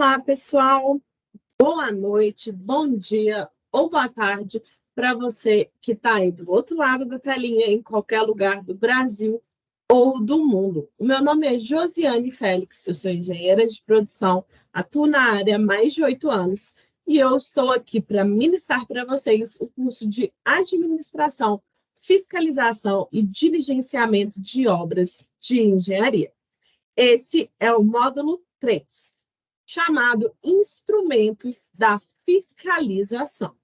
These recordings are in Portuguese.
Olá, pessoal. Boa noite, bom dia ou boa tarde para você que está aí do outro lado da telinha, em qualquer lugar do Brasil ou do mundo. O meu nome é Josiane Félix, eu sou engenheira de produção, atuo na área há mais de 8 anos e eu estou aqui para ministrar para vocês o curso de Administração, Fiscalização e Diligenciamento de Obras de Engenharia. Esse é o módulo 3, chamado Instrumentos da Fiscalização.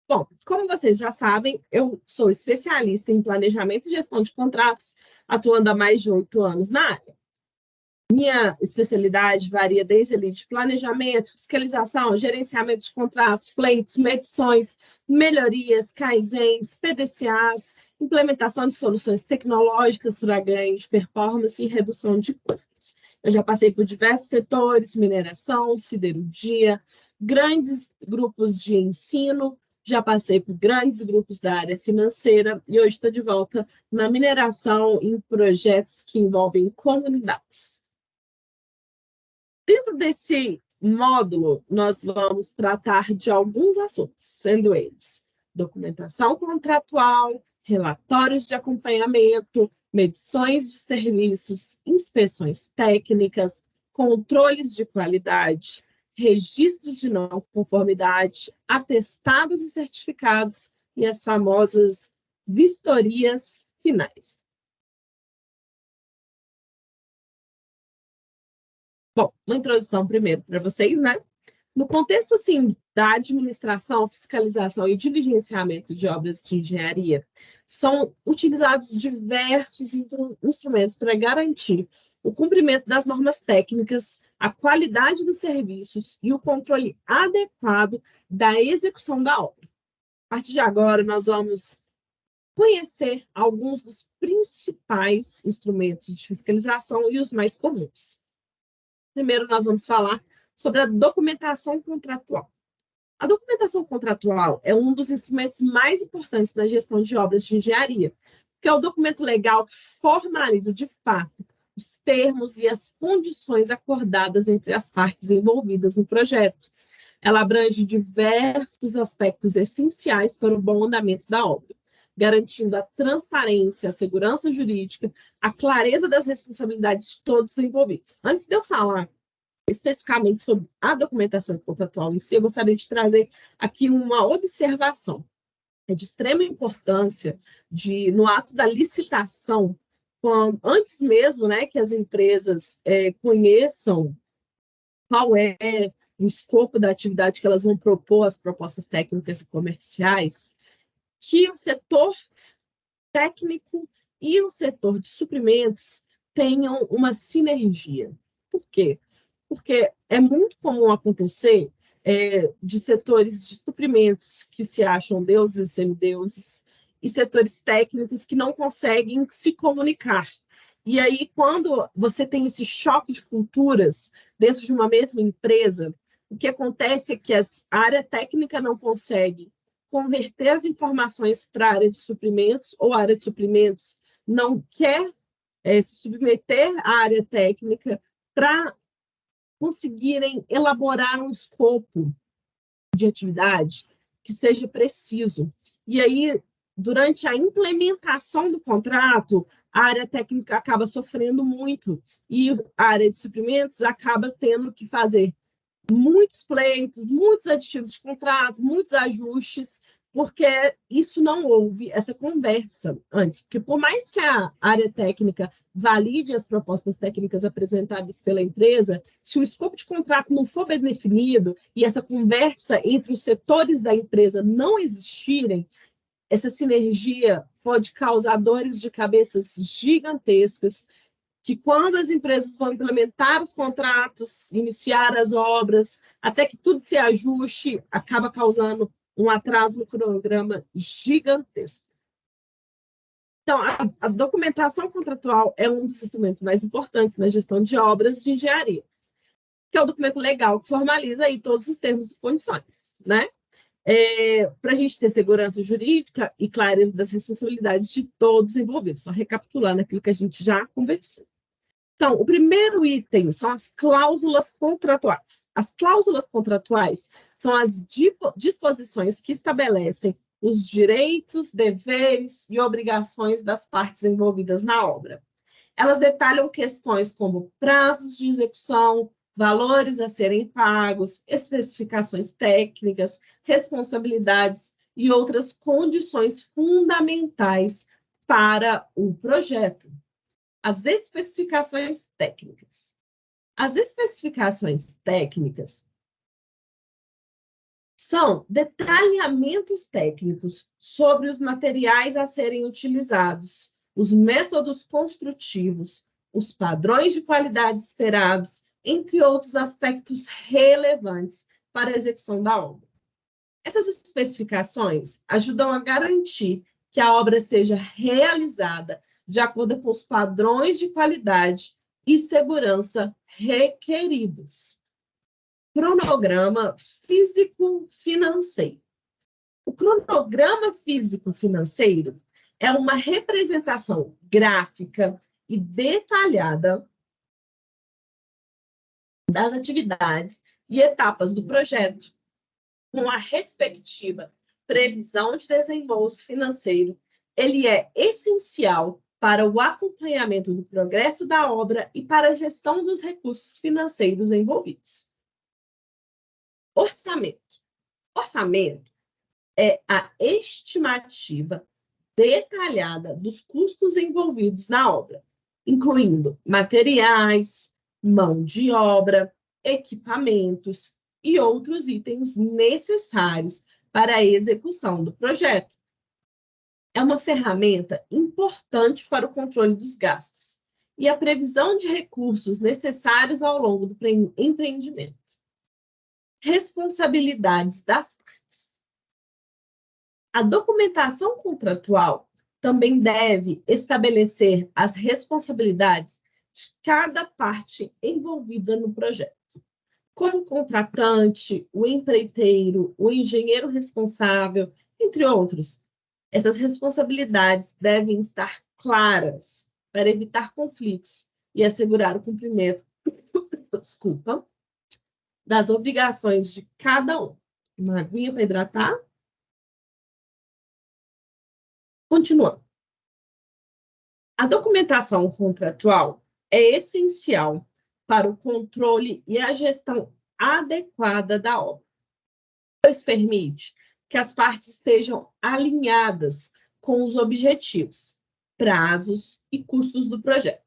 Bom, como vocês já sabem, eu sou especialista em planejamento e gestão de contratos, atuando há mais de 8 anos na área. Minha especialidade varia desde ali de planejamento, fiscalização, gerenciamento de contratos, pleitos, medições, melhorias, kaizens, PDCAs, implementação de soluções tecnológicas para ganho de performance e redução de custos. Eu já passei por diversos setores, mineração, siderurgia, grandes grupos de ensino, já passei por grandes grupos da área financeira e hoje estou de volta na mineração em projetos que envolvem comunidades. Dentro desse módulo, nós vamos tratar de alguns assuntos, sendo eles documentação contratual, relatórios de acompanhamento, medições de serviços, inspeções técnicas, controles de qualidade, registros de não conformidade, atestados e certificados e as famosas vistorias finais. Bom, uma introdução primeiro para vocês, né? No contexto, assim, da administração, fiscalização e diligenciamento de obras de engenharia, são utilizados diversos instrumentos para garantir o cumprimento das normas técnicas, a qualidade dos serviços e o controle adequado da execução da obra. A partir de agora, nós vamos conhecer alguns dos principais instrumentos de fiscalização e os mais comuns. Primeiro, nós vamos falar sobre a documentação contratual. A documentação contratual é um dos instrumentos mais importantes na gestão de obras de engenharia, que é o documento legal que formaliza, de fato, os termos e as condições acordadas entre as partes envolvidas no projeto. Ela abrange diversos aspectos essenciais para o bom andamento da obra, garantindo a transparência, a segurança jurídica, a clareza das responsabilidades de todos os envolvidos. Antes de eu falar especificamente sobre a documentação contratual em si, eu gostaria de trazer aqui uma observação. É de extrema importância no ato da licitação, antes mesmo, né, que as empresas conheçam qual é o escopo da atividade que elas vão propor, as propostas técnicas e comerciais, que o setor técnico e o setor de suprimentos tenham uma sinergia. Por quê? Porque é muito comum acontecer de setores de suprimentos que se acham deuses e semideuses e setores técnicos que não conseguem se comunicar. E aí, quando você tem esse choque de culturas dentro de uma mesma empresa, o que acontece é que a área técnica não consegue converter as informações para a área de suprimentos, ou a área de suprimentos não quer se submeter à área técnica para conseguirem elaborar um escopo de atividade que seja preciso. E aí, durante a implementação do contrato, a área técnica acaba sofrendo muito e a área de suprimentos acaba tendo que fazer muitos pleitos, muitos aditivos de contratos, muitos ajustes, porque isso não houve essa conversa antes. Porque por mais que a área técnica valide as propostas técnicas apresentadas pela empresa, se o escopo de contrato não for bem definido e essa conversa entre os setores da empresa não existirem, essa sinergia pode causar dores de cabeças gigantescas, que quando as empresas vão implementar os contratos, iniciar as obras, até que tudo se ajuste, acaba causando um atraso no cronograma gigantesco. Então, a documentação contratual é um dos instrumentos mais importantes na gestão de obras de engenharia, que é o documento legal que formaliza aí todos os termos e condições, né? Para a gente ter segurança jurídica e clareza das responsabilidades de todos os envolvidos. Só recapitulando aquilo que a gente já conversou. Então, o primeiro item são as cláusulas contratuais. As cláusulas contratuais são as disposições que estabelecem os direitos, deveres e obrigações das partes envolvidas na obra. Elas detalham questões como prazos de execução, valores a serem pagos, especificações técnicas, responsabilidades e outras condições fundamentais para o projeto. As especificações técnicas. As especificações técnicas são detalhamentos técnicos sobre os materiais a serem utilizados, os métodos construtivos, os padrões de qualidade esperados, entre outros aspectos relevantes para a execução da obra. Essas especificações ajudam a garantir que a obra seja realizada de acordo com os padrões de qualidade e segurança requeridos. Cronograma físico-financeiro. O cronograma físico-financeiro é uma representação gráfica e detalhada das atividades e etapas do projeto, com a respectiva previsão de desembolso financeiro. Ele é essencial para o acompanhamento do progresso da obra e para a gestão dos recursos financeiros envolvidos. Orçamento. Orçamento é a estimativa detalhada dos custos envolvidos na obra, incluindo materiais, mão de obra, equipamentos e outros itens necessários para a execução do projeto. É uma ferramenta importante para o controle dos gastos e a previsão de recursos necessários ao longo do empreendimento. Responsabilidades das partes. A documentação contratual também deve estabelecer as responsabilidades de cada parte envolvida no projeto, como o contratante, o empreiteiro, o engenheiro responsável, entre outros. Essas responsabilidades devem estar claras para evitar conflitos e assegurar o cumprimento, das obrigações de cada um. Uma aguinha para hidratar. Continuando. A documentação contratual é essencial para o controle e a gestão adequada da obra, pois permite que as partes estejam alinhadas com os objetivos, prazos e custos do projeto.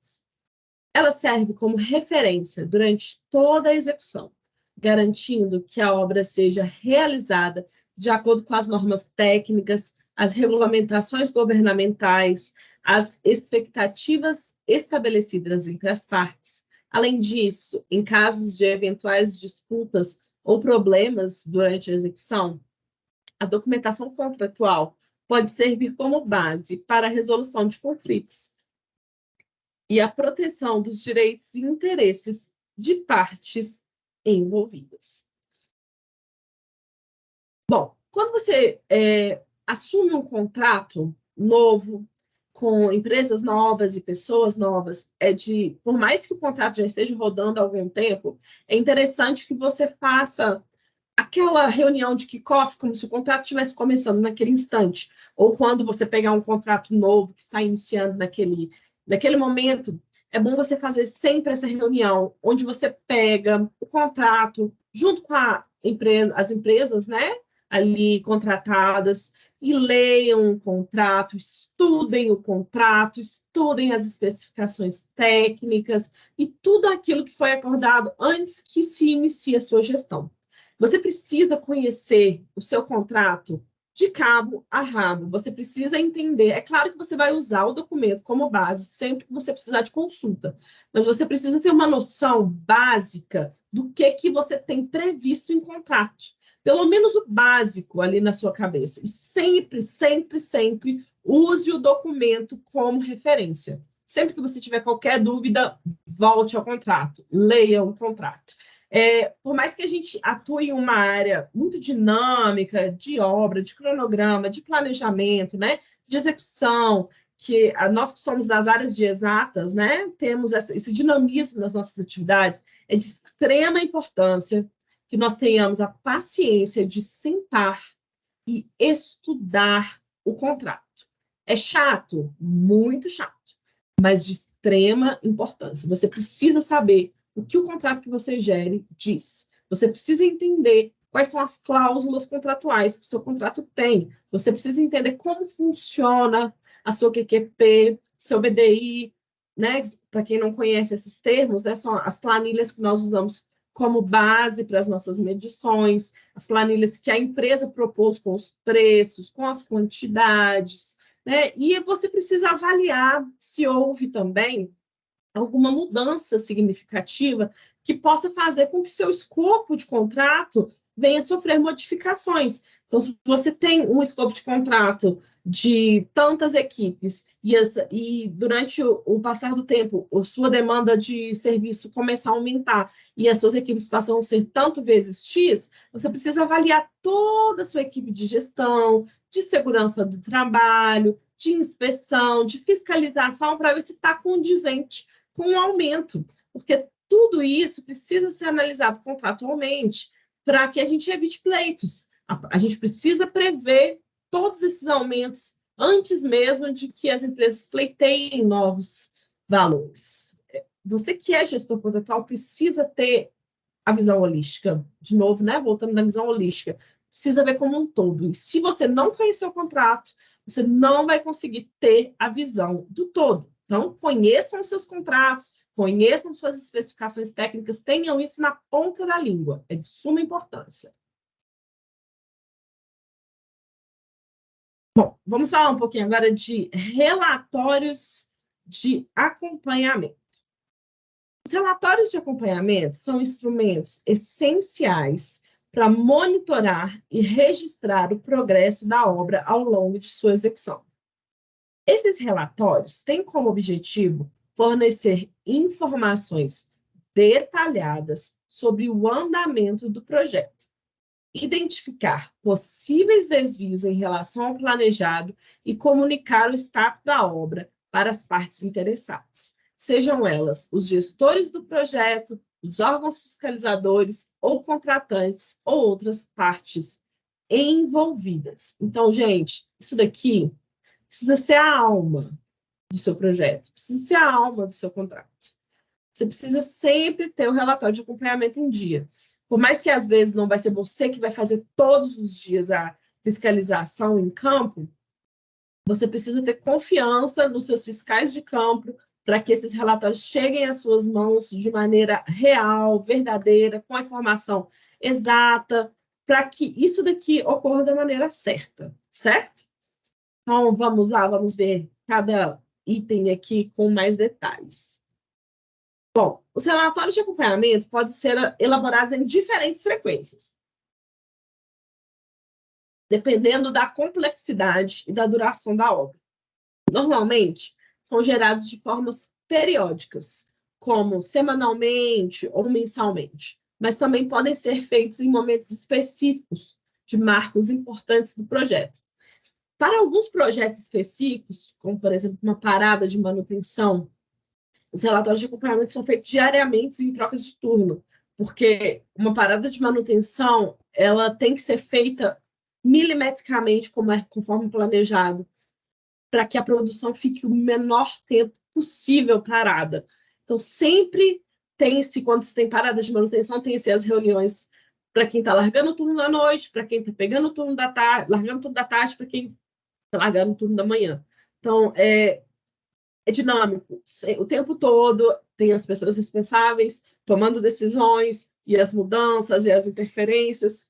Ela serve como referência durante toda a execução, garantindo que a obra seja realizada de acordo com as normas técnicas, as regulamentações governamentais, as expectativas estabelecidas entre as partes. Além disso, em casos de eventuais disputas ou problemas durante a execução, a documentação contratual pode servir como base para a resolução de conflitos e a proteção dos direitos e interesses de partes envolvidas. Bom, quando você assume um contrato novo, com empresas novas e pessoas novas, por mais que o contrato já esteja rodando há algum tempo, é interessante que você faça aquela reunião de kickoff, como se o contrato estivesse começando naquele instante, ou quando você pegar um contrato novo que está iniciando naquele momento, é bom você fazer sempre essa reunião, onde você pega o contrato junto com as empresas, né, ali contratadas, e leiam o contrato, estudem o contrato, estudem as especificações técnicas e tudo aquilo que foi acordado antes que se inicie a sua gestão. Você precisa conhecer o seu contrato de cabo a rabo, você precisa entender. É claro que você vai usar o documento como base sempre que você precisar de consulta, mas você precisa ter uma noção básica do que você tem previsto em contrato. Pelo menos o básico ali na sua cabeça. E sempre, sempre, sempre use o documento como referência. Sempre que você tiver qualquer dúvida, volte ao contrato, leia o contrato. Por mais que a gente atue em uma área muito dinâmica, de obra, de cronograma, de planejamento, né, de execução, que nós que somos das áreas de exatas, né, temos esse dinamismo nas nossas atividades, é de extrema importância que nós tenhamos a paciência de sentar e estudar o contrato. É chato? Muito chato, mas de extrema importância. Você precisa saber o que o contrato que você gere diz. Você precisa entender quais são as cláusulas contratuais que o seu contrato tem. Você precisa entender como funciona a sua QQP, seu BDI, né? Para quem não conhece esses termos, né? São as planilhas que nós usamos como base para as nossas medições, as planilhas que a empresa propôs com os preços, com as quantidades, né? E você precisa avaliar se houve também alguma mudança significativa que possa fazer com que seu escopo de contrato venha sofrer modificações. Então, se você tem um escopo de contrato de tantas equipes e durante o passar do tempo, a sua demanda de serviço começar a aumentar e as suas equipes passam a ser tanto vezes X, você precisa avaliar toda a sua equipe de gestão, de segurança do trabalho, de inspeção, de fiscalização, para ver se está condizente com o aumento, porque tudo isso precisa ser analisado contratualmente para que a gente evite pleitos. A gente precisa prever todos esses aumentos antes mesmo de que as empresas pleiteiem novos valores. Você que é gestor contratual precisa ter a visão holística. De novo, né? Voltando na visão holística. Precisa ver como um todo. E se você não conhecer o contrato, você não vai conseguir ter a visão do todo. Então, conheçam os seus contratos, conheçam suas especificações técnicas, tenham isso na ponta da língua. É de suma importância. Bom, vamos falar um pouquinho agora de relatórios de acompanhamento. Os relatórios de acompanhamento são instrumentos essenciais para monitorar e registrar o progresso da obra ao longo de sua execução. Esses relatórios têm como objetivo fornecer informações detalhadas sobre o andamento do projeto, identificar possíveis desvios em relação ao planejado e comunicar o status da obra para as partes interessadas, sejam elas os gestores do projeto, os órgãos fiscalizadores ou contratantes ou outras partes envolvidas. Então, gente, isso daqui precisa ser a alma do seu projeto, precisa ser a alma do seu contrato. Você precisa sempre ter o relatório de acompanhamento em dia. Por mais que às vezes não vai ser você que vai fazer todos os dias a fiscalização em campo, você precisa ter confiança nos seus fiscais de campo para que esses relatórios cheguem às suas mãos de maneira real, verdadeira, com a informação exata, para que isso daqui ocorra da maneira certa, certo? Então, vamos lá, vamos ver cada item aqui com mais detalhes. Bom, os relatórios de acompanhamento podem ser elaborados em diferentes frequências, dependendo da complexidade e da duração da obra. Normalmente, são gerados de formas periódicas, como semanalmente ou mensalmente, mas também podem ser feitos em momentos específicos de marcos importantes do projeto. Para alguns projetos específicos, como, por exemplo, uma parada de manutenção, os relatórios de acompanhamento são feitos diariamente em trocas de turno, porque uma parada de manutenção ela tem que ser feita milimetricamente, conforme planejado, para que a produção fique o menor tempo possível parada. Então, sempre tem-se, quando se tem parada de manutenção, tem-se as reuniões para quem está largando o turno da noite, para quem está pegando o turno da tarde, largando o turno da tarde, para quem está largando o turno da manhã. Então, é dinâmico. O tempo todo tem as pessoas responsáveis tomando decisões e as mudanças e as interferências.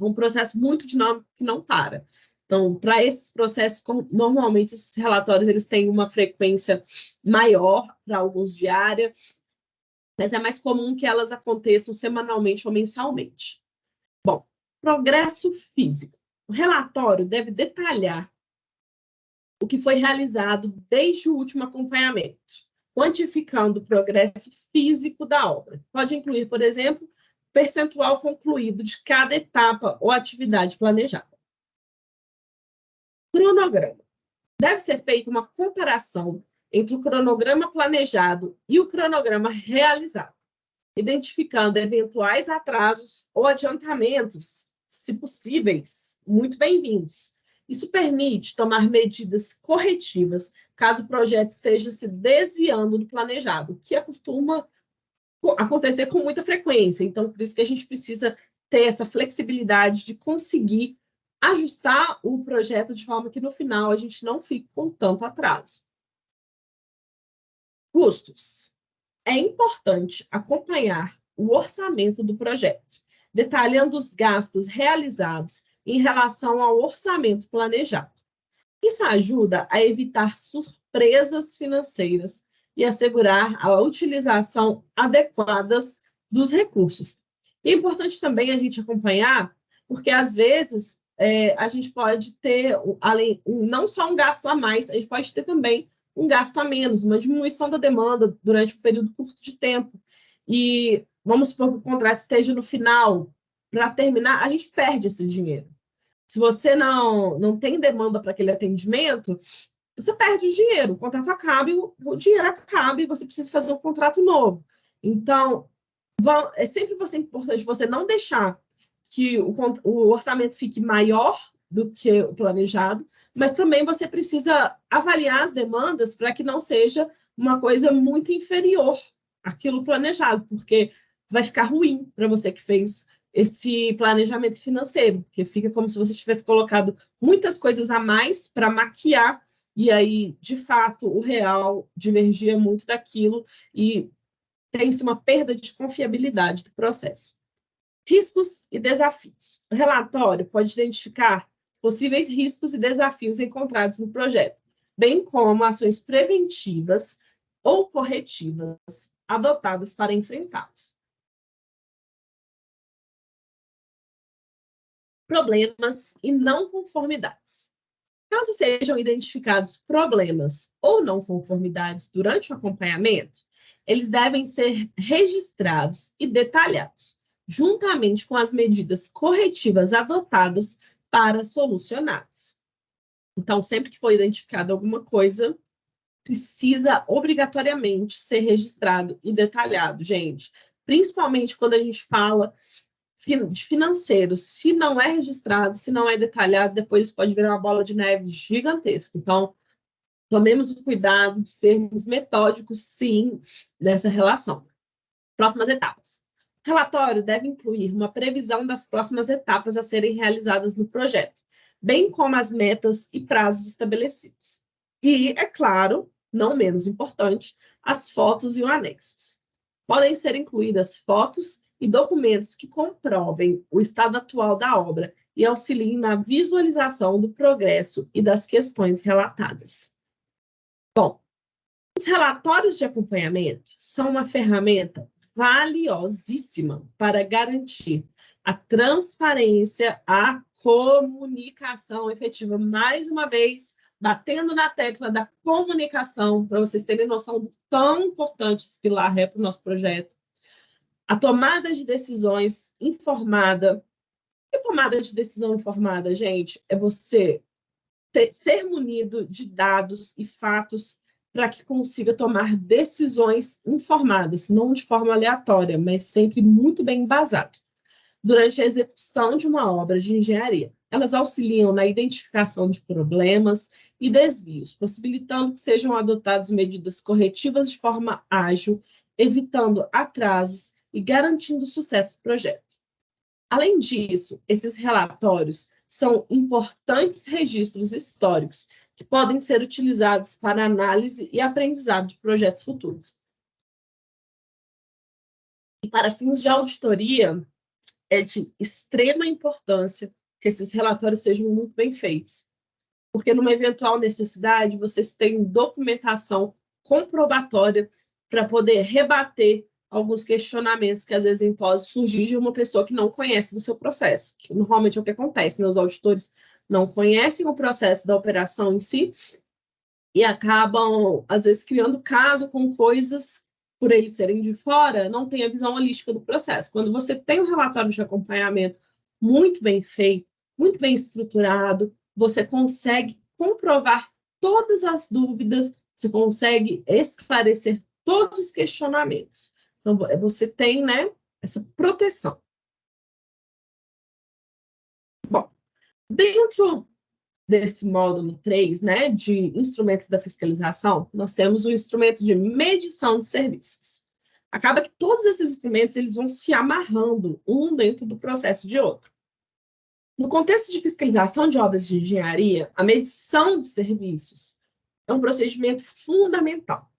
Um processo muito dinâmico que não para. Então, para esses processos, normalmente esses relatórios eles têm uma frequência maior, para alguns diária, mas é mais comum que elas aconteçam semanalmente ou mensalmente. Bom, progresso físico. O relatório deve detalhar o que foi realizado desde o último acompanhamento, quantificando o progresso físico da obra. Pode incluir, por exemplo, percentual concluído de cada etapa ou atividade planejada. Cronograma. deve ser feita uma comparação entre o cronograma planejado e o cronograma realizado, identificando eventuais atrasos ou adiantamentos, se possíveis, muito bem-vindos. Isso permite tomar medidas corretivas caso o projeto esteja se desviando do planejado, que costuma acontecer com muita frequência. Então, por isso que a gente precisa ter essa flexibilidade de conseguir ajustar o projeto de forma que, no final, a gente não fique com tanto atraso. Custos. É importante acompanhar o orçamento do projeto, detalhando os gastos realizados em relação ao orçamento planejado. Isso ajuda a evitar surpresas financeiras e assegurar a utilização adequada dos recursos. E é importante também a gente acompanhar, porque às vezes a gente pode ter, não só um gasto a mais, a gente pode ter também um gasto a menos, uma diminuição da demanda durante um período curto de tempo. E vamos supor que o contrato esteja no final, para terminar, a gente perde esse dinheiro. Se você não tem demanda para aquele atendimento, você perde o dinheiro, o contrato acaba e o dinheiro acaba e você precisa fazer um contrato novo. Então, é sempre importante você não deixar que o orçamento fique maior do que o planejado, mas também você precisa avaliar as demandas para que não seja uma coisa muito inferior àquilo planejado, porque vai ficar ruim para você que fez esse planejamento financeiro, porque fica como se você tivesse colocado muitas coisas a mais para maquiar, e aí, de fato, o real divergia muito daquilo e tem-se uma perda de confiabilidade do processo. Riscos e desafios. O relatório pode identificar possíveis riscos e desafios encontrados no projeto, bem como ações preventivas ou corretivas adotadas para enfrentá-los. Problemas e não conformidades. Caso sejam identificados problemas ou não conformidades durante o acompanhamento, eles devem ser registrados e detalhados, juntamente com as medidas corretivas adotadas para solucioná-los. Então, sempre que for identificada alguma coisa, precisa obrigatoriamente ser registrado e detalhado, gente. Principalmente quando a gente fala de financeiro, se não é registrado, se não é detalhado, depois pode virar uma bola de neve gigantesca. Então, tomemos o cuidado de sermos metódicos, sim, nessa relação. Próximas etapas. O relatório deve incluir uma previsão das próximas etapas a serem realizadas no projeto, bem como as metas e prazos estabelecidos. E, é claro, não menos importante, as fotos e os anexos. Podem ser incluídas fotos e documentos que comprovem o estado atual da obra e auxiliem na visualização do progresso e das questões relatadas. Bom, os relatórios de acompanhamento são uma ferramenta valiosíssima para garantir a transparência, a comunicação efetiva. Mais uma vez, batendo na tecla da comunicação, para vocês terem noção do tão importante esse pilar é para o nosso projeto. A tomada de decisões informada. E tomada de decisão informada, gente, é você ser munido de dados e fatos para que consiga tomar decisões informadas, não de forma aleatória, mas sempre muito bem embasado. Durante a execução de uma obra de engenharia, elas auxiliam na identificação de problemas e desvios, possibilitando que sejam adotadas medidas corretivas de forma ágil, evitando atrasos e garantindo o sucesso do projeto. Além disso, esses relatórios são importantes registros históricos que podem ser utilizados para análise e aprendizado de projetos futuros. E para fins de auditoria, é de extrema importância que esses relatórios sejam muito bem feitos, porque numa eventual necessidade, vocês têm documentação comprobatória para poder rebater alguns questionamentos que às vezes podem surgir de uma pessoa que não conhece do seu processo, que normalmente é o que acontece, né? Os auditores não conhecem o processo da operação em si e acabam, às vezes, criando caso com coisas, por eles serem de fora, não tem a visão holística do processo. Quando você tem um relatório de acompanhamento muito bem feito, muito bem estruturado, você consegue comprovar todas as dúvidas, você consegue esclarecer todos os questionamentos. Então, você tem, né, essa proteção. Bom, dentro desse módulo 3, né, de instrumentos da fiscalização, nós temos o instrumento de medição de serviços. Acaba que todos esses instrumentos eles vão se amarrando um dentro do processo de outro. No contexto de fiscalização de obras de engenharia, a medição de serviços é um procedimento fundamental.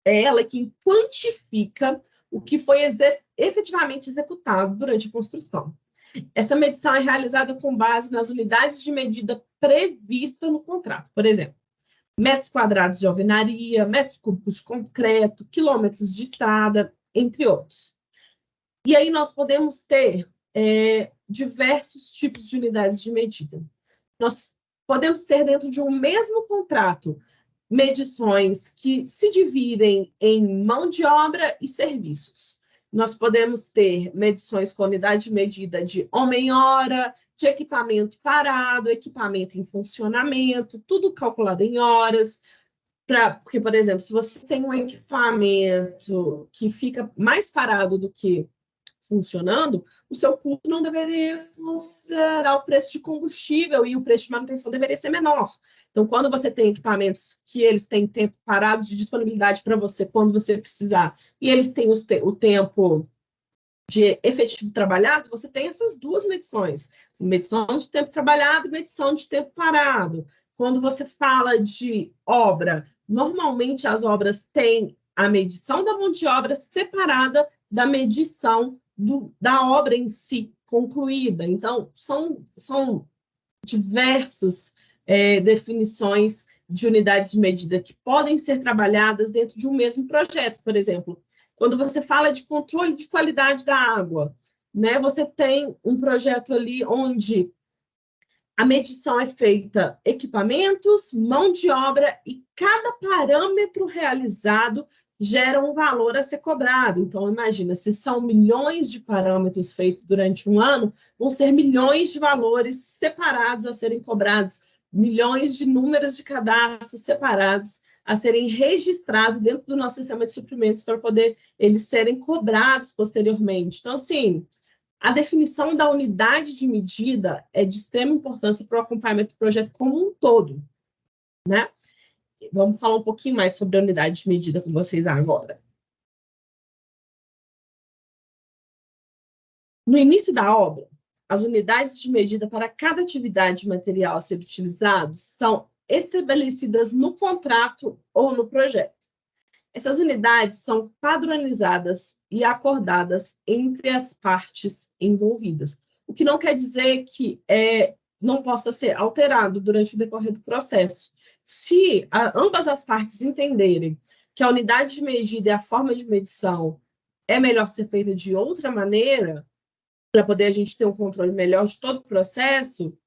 É ela que quantifica o que foi efetivamente executado durante a construção. Essa medição é realizada com base nas unidades de medida previstas no contrato. Por exemplo, metros quadrados de alvenaria, metros cúbicos de concreto, quilômetros de estrada, entre outros. E aí nós podemos ter diversos tipos de unidades de medida. Nós podemos ter dentro de um mesmo contrato medições que se dividem em mão de obra e serviços. Nós podemos ter medições com unidade de medida de homem-hora, de equipamento parado, equipamento em funcionamento, tudo calculado em horas. Porque, por exemplo, se você tem um equipamento que fica mais parado do que funcionando, o seu custo não deveria considerar o preço de combustível e o preço de manutenção deveria ser menor. Então, quando você tem equipamentos que eles têm tempo parados de disponibilidade para você quando você precisar, e eles têm o tempo de efetivo trabalhado, você tem essas duas medições. Medição de tempo trabalhado e medição de tempo parado. Quando você fala de obra, normalmente as obras têm a medição da mão de obra separada da medição da obra em si concluída. Então, são diversas definições de unidades de medida que podem ser trabalhadas dentro de um mesmo projeto. Por exemplo, quando você fala de controle de qualidade da água, né, você tem um projeto ali onde a medição é feita equipamentos, mão de obra e cada parâmetro realizado gera um valor a ser cobrado. Então, imagina, se são milhões de parâmetros feitos durante um ano, vão ser milhões de valores separados a serem cobrados, milhões de números de cadastros separados a serem registrados dentro do nosso sistema de suprimentos para poder eles serem cobrados posteriormente. Então, assim, a definição da unidade de medida é de extrema importância para o acompanhamento do projeto como um todo, né? Vamos falar um pouquinho mais sobre a unidade de medida com vocês agora. No início da obra, as unidades de medida para cada atividade material a ser utilizado são estabelecidas no contrato ou no projeto. Essas unidades são padronizadas e acordadas entre as partes envolvidas, o que não quer dizer que não possa ser alterado durante o decorrer do processo. Se ambas as partes entenderem que a unidade de medida e a forma de medição é melhor ser feita de outra maneira, para poder a gente ter um controle melhor de todo o processo,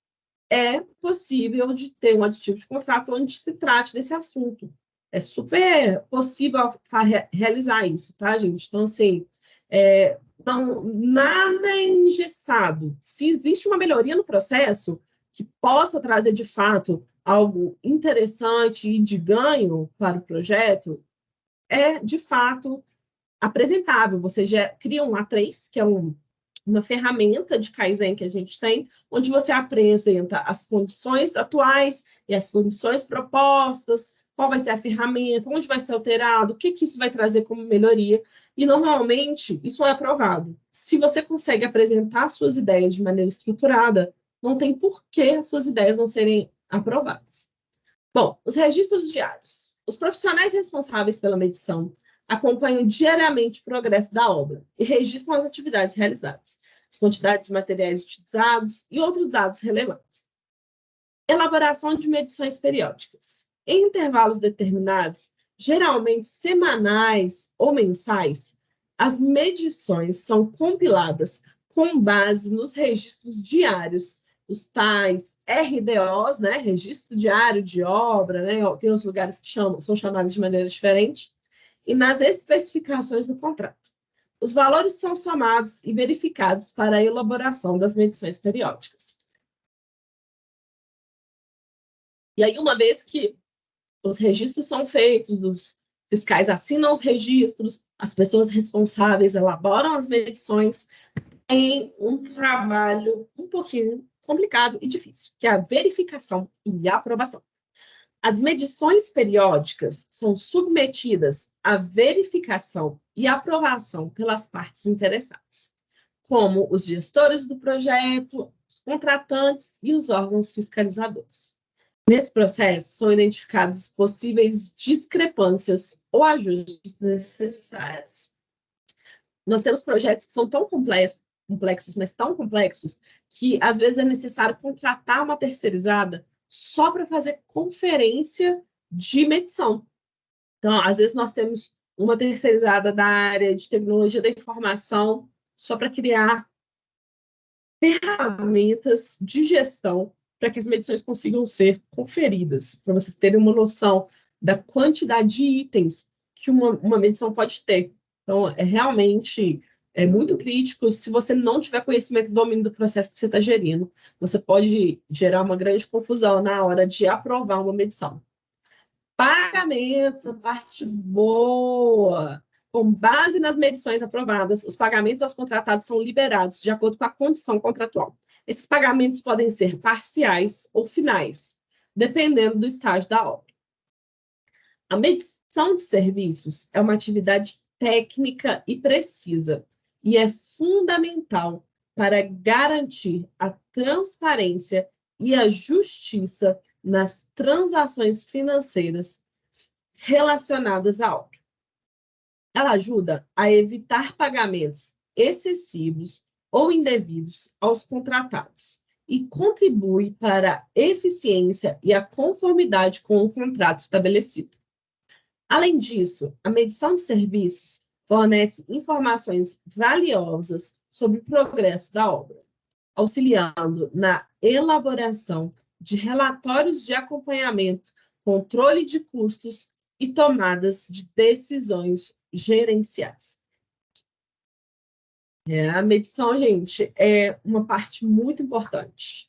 é possível de ter um aditivo de contrato onde se trate desse assunto. É super possível realizar isso, tá, gente? Então, assim, não, nada é engessado. Se existe uma melhoria no processo que possa trazer, de fato, algo interessante e de ganho para o projeto, é, de fato, apresentável. Você já cria um A3, que é uma ferramenta de Kaizen que a gente tem, onde você apresenta as condições atuais e as condições propostas, qual vai ser a ferramenta, onde vai ser alterado, o que isso vai trazer como melhoria, e normalmente isso é aprovado. Se você consegue apresentar suas ideias de maneira estruturada, não tem por que as suas ideias não serem aprovadas. Bom, os registros diários. Os profissionais responsáveis pela medição acompanham diariamente o progresso da obra e registram as atividades realizadas, as quantidades de materiais utilizados e outros dados relevantes. Elaboração de medições periódicas. Em intervalos determinados, geralmente semanais ou mensais, as medições são compiladas com base nos registros diários, os tais RDOs, né, Registro Diário de Obra, né, tem os lugares que são chamados de maneira diferente, e nas especificações do contrato. Os valores são somados e verificados para a elaboração das medições periódicas. E aí, uma vez que os registros são feitos, os fiscais assinam os registros, as pessoas responsáveis elaboram as medições, em um trabalho um pouquinho complicado e difícil, que é a verificação e aprovação. As medições periódicas são submetidas à verificação e aprovação pelas partes interessadas, como os gestores do projeto, os contratantes e os órgãos fiscalizadores. Nesse processo, são identificados possíveis discrepâncias ou ajustes necessários. Nós temos projetos que são tão complexos, mas tão complexos, que às vezes é necessário contratar uma terceirizada só para fazer conferência de medição. Então, às vezes nós temos uma terceirizada da área de tecnologia da informação só para criar ferramentas de gestão para que as medições consigam ser conferidas, para vocês terem uma noção da quantidade de itens que uma medição pode ter. Então, realmente muito crítico. Se você não tiver conhecimento e domínio do processo que você está gerindo, você pode gerar uma grande confusão na hora de aprovar uma medição. Pagamentos, a parte boa. Com base nas medições aprovadas, os pagamentos aos contratados são liberados de acordo com a condição contratual. Esses pagamentos podem ser parciais ou finais, dependendo do estágio da obra. A medição de serviços é uma atividade técnica e precisa, e é fundamental para garantir a transparência e a justiça nas transações financeiras relacionadas à obra. Ela ajuda a evitar pagamentos excessivos ou indevidos aos contratados e contribui para a eficiência e a conformidade com o contrato estabelecido. Além disso, a medição de serviços fornece informações valiosas sobre o progresso da obra, auxiliando na elaboração de relatórios de acompanhamento, controle de custos e tomadas de decisões gerenciais. A medição, gente, é uma parte muito importante,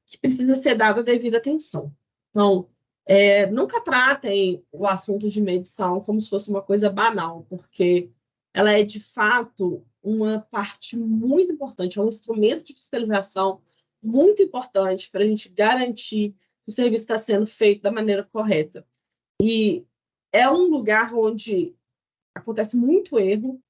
que precisa ser dada a devida atenção. Então, nunca tratem o assunto de medição como se fosse uma coisa banal, porque ela é, de fato, uma parte muito importante, é um instrumento de fiscalização muito importante para a gente garantir que o serviço está sendo feito da maneira correta. E é um lugar onde acontece muito erro,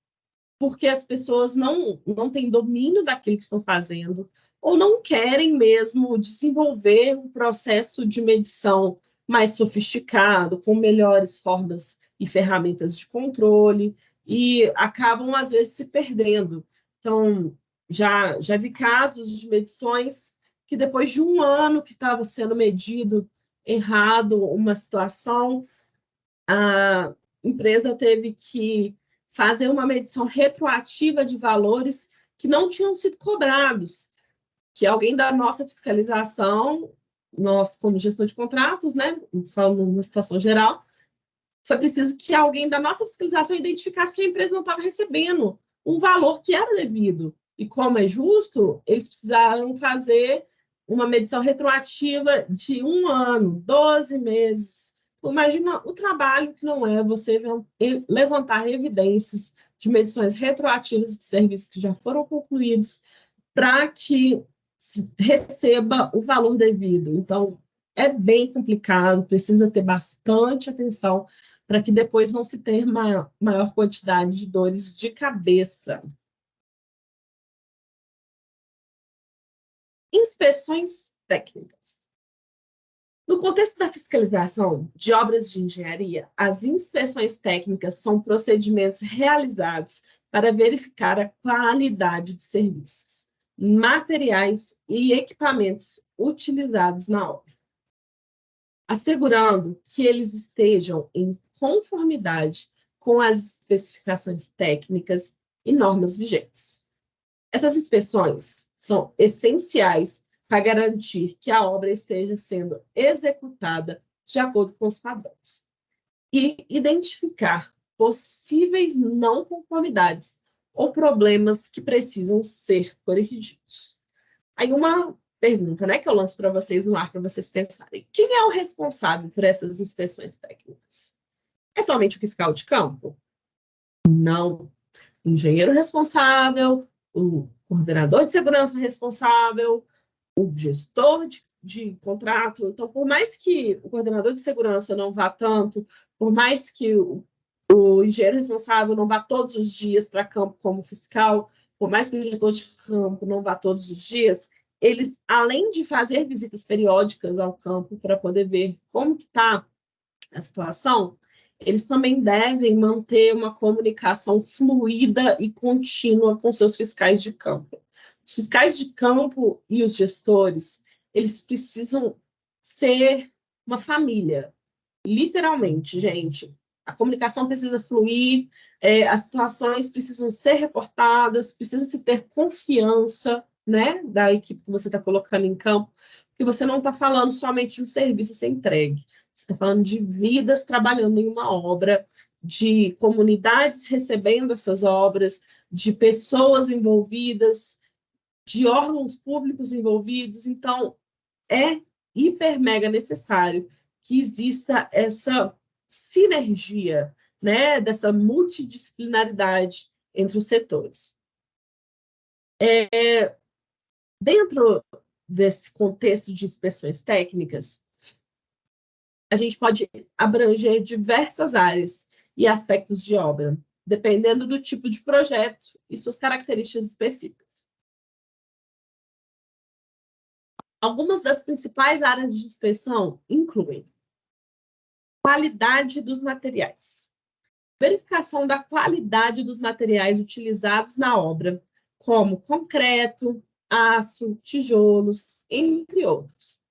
porque as pessoas não têm domínio daquilo que estão fazendo, ou não querem mesmo desenvolver um processo de medição mais sofisticado, com melhores formas e ferramentas de controle, e acabam, às vezes, se perdendo. Então, já vi casos de medições que, depois de um ano que estava sendo medido errado uma situação, a empresa teve que fazer uma medição retroativa de valores que não tinham sido cobrados, que alguém da nossa fiscalização, nós como gestor de contratos, né, falando numa situação geral, foi preciso que alguém da nossa fiscalização identificasse que a empresa não estava recebendo um valor que era devido. E como é justo, eles precisaram fazer uma medição retroativa de 1 ano, 12 meses. Imagina o trabalho que não é você levantar evidências de medições retroativas de serviços que já foram concluídos para que se receba o valor devido. Então, é bem complicado, precisa ter bastante atenção para que depois não se tenha maior quantidade de dores de cabeça. Inspeções técnicas. No contexto da fiscalização de obras de engenharia, as inspeções técnicas são procedimentos realizados para verificar a qualidade dos serviços, materiais e equipamentos utilizados na obra, assegurando que eles estejam em conformidade com as especificações técnicas e normas vigentes. Essas inspeções são essenciais para garantir que a obra esteja sendo executada de acordo com os padrões e identificar possíveis não conformidades ou problemas que precisam ser corrigidos. Aí uma pergunta, né, que eu lanço para vocês no ar, para vocês pensarem. Quem é o responsável por essas inspeções técnicas? É somente o fiscal de campo? Não. O engenheiro responsável, o coordenador de segurança responsável, o gestor de contrato. Então, por mais que o coordenador de segurança não vá tanto, por mais que o engenheiro responsável não vá todos os dias para campo como fiscal, por mais que o gestor de campo não vá todos os dias, eles, além de fazer visitas periódicas ao campo para poder ver como está a situação, eles também devem manter uma comunicação fluida e contínua com seus fiscais de campo. Os fiscais de campo e os gestores, eles precisam ser uma família, literalmente, gente. A comunicação precisa fluir, as situações precisam ser reportadas, precisa se ter confiança, né, da equipe que você está colocando em campo, porque você não está falando somente de um serviço a ser entregue, você está falando de vidas trabalhando em uma obra, de comunidades recebendo essas obras, de pessoas envolvidas, de órgãos públicos envolvidos. Então, é hiper mega necessário que exista essa sinergia, né, dessa multidisciplinaridade entre os setores. Dentro desse contexto de inspeções técnicas, a gente pode abranger diversas áreas e aspectos de obra, dependendo do tipo de projeto e suas características específicas. Algumas das principais áreas de inspeção incluem qualidade dos materiais. Verificação da qualidade dos materiais utilizados na obra, como concreto, aço, tijolos, entre outros.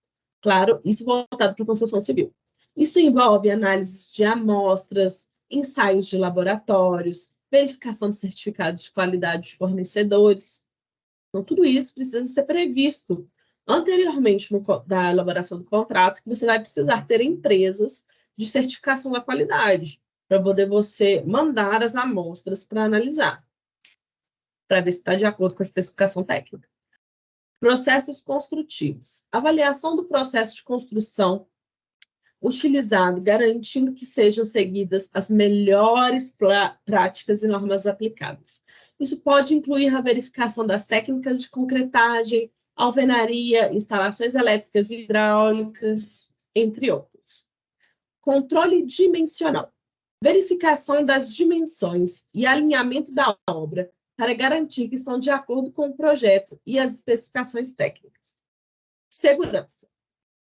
Claro, isso voltado para a construção civil. Isso envolve análises de amostras, ensaios de laboratórios, verificação de certificados de qualidade de fornecedores. Então, tudo isso precisa ser previsto anteriormente da elaboração do contrato, que você vai precisar ter empresas de certificação da qualidade, para poder você mandar as amostras para analisar, para ver se está de acordo com a especificação técnica. Processos construtivos. Avaliação do processo de construção utilizado, garantindo que sejam seguidas as melhores práticas e normas aplicadas. Isso pode incluir a verificação das técnicas de concretagem, alvenaria, instalações elétricas e hidráulicas, entre outros. Controle dimensional. Verificação das dimensões e alinhamento da obra para garantir que estão de acordo com o projeto e as especificações técnicas. Segurança.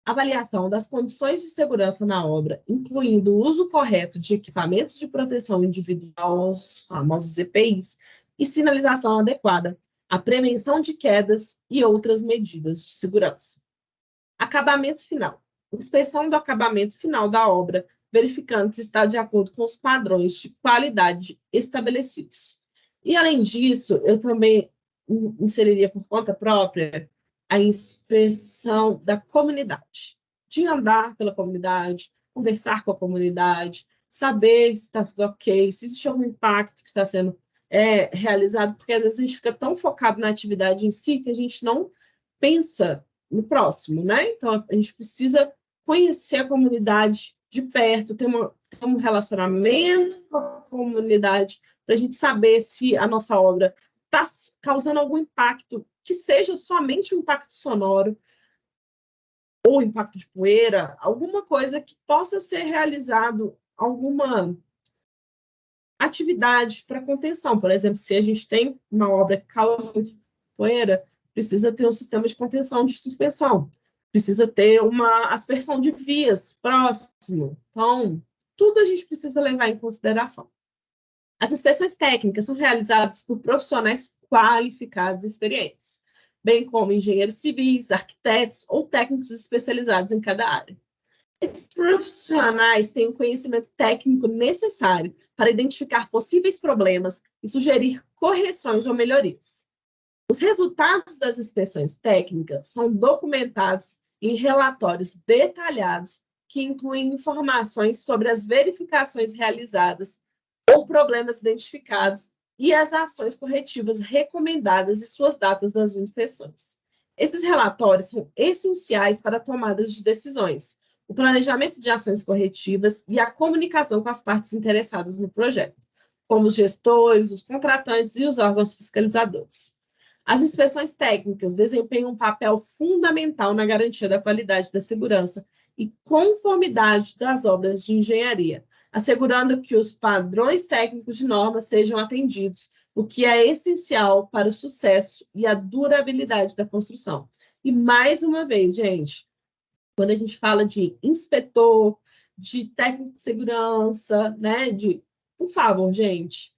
Avaliação das condições de segurança na obra, incluindo o uso correto de equipamentos de proteção individual, os famosos EPIs, e sinalização adequada, a prevenção de quedas e outras medidas de segurança. Acabamento final. Inspeção do acabamento final da obra, verificando se está de acordo com os padrões de qualidade estabelecidos. E, além disso, eu também inseriria por conta própria a inspeção da comunidade, de andar pela comunidade, conversar com a comunidade, saber se está tudo ok, se existe algum impacto que está sendo realizado, porque às vezes a gente fica tão focado na atividade em si que a gente não pensa no próximo, né? Então, a gente precisa conhecer a comunidade de perto, ter um relacionamento com a comunidade, para a gente saber se a nossa obra está causando algum impacto, que seja somente um impacto sonoro, ou impacto de poeira, alguma coisa que possa ser realizado, alguma atividade para contenção. Por exemplo, se a gente tem uma obra que causa poeira, precisa ter um sistema de contenção de suspensão, precisa ter uma aspersão de vias próximo. Então, tudo a gente precisa levar em consideração. As inspeções técnicas são realizadas por profissionais qualificados e experientes, bem como engenheiros civis, arquitetos ou técnicos especializados em cada área. Esses profissionais têm o conhecimento técnico necessário para identificar possíveis problemas e sugerir correções ou melhorias. Os resultados das inspeções técnicas são documentados em relatórios detalhados que incluem informações sobre as verificações realizadas ou problemas identificados e as ações corretivas recomendadas e suas datas das inspeções. Esses relatórios são essenciais para tomadas de decisões, o planejamento de ações corretivas e a comunicação com as partes interessadas no projeto, como os gestores, os contratantes e os órgãos fiscalizadores. As inspeções técnicas desempenham um papel fundamental na garantia da qualidade da segurança e conformidade das obras de engenharia, assegurando que os padrões técnicos de normas sejam atendidos, o que é essencial para o sucesso e a durabilidade da construção. E, mais uma vez, gente, quando a gente fala de inspetor, de técnico de segurança, né, por favor, gente,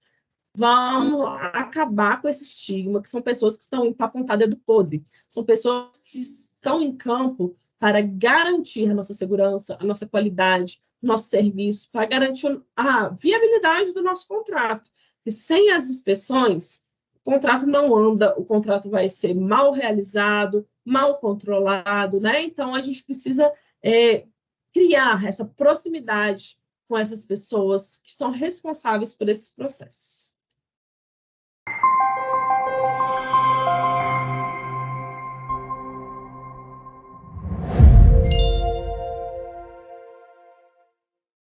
vamos acabar com esse estigma, que são pessoas que estão indo para a ponta do podre, são pessoas que estão em campo para garantir a nossa segurança, a nossa qualidade, o nosso serviço, para garantir a viabilidade do nosso contrato. E sem as inspeções, o contrato não anda, o contrato vai ser mal realizado, mal controlado, né? Então, a gente precisa criar essa proximidade com essas pessoas que são responsáveis por esses processos.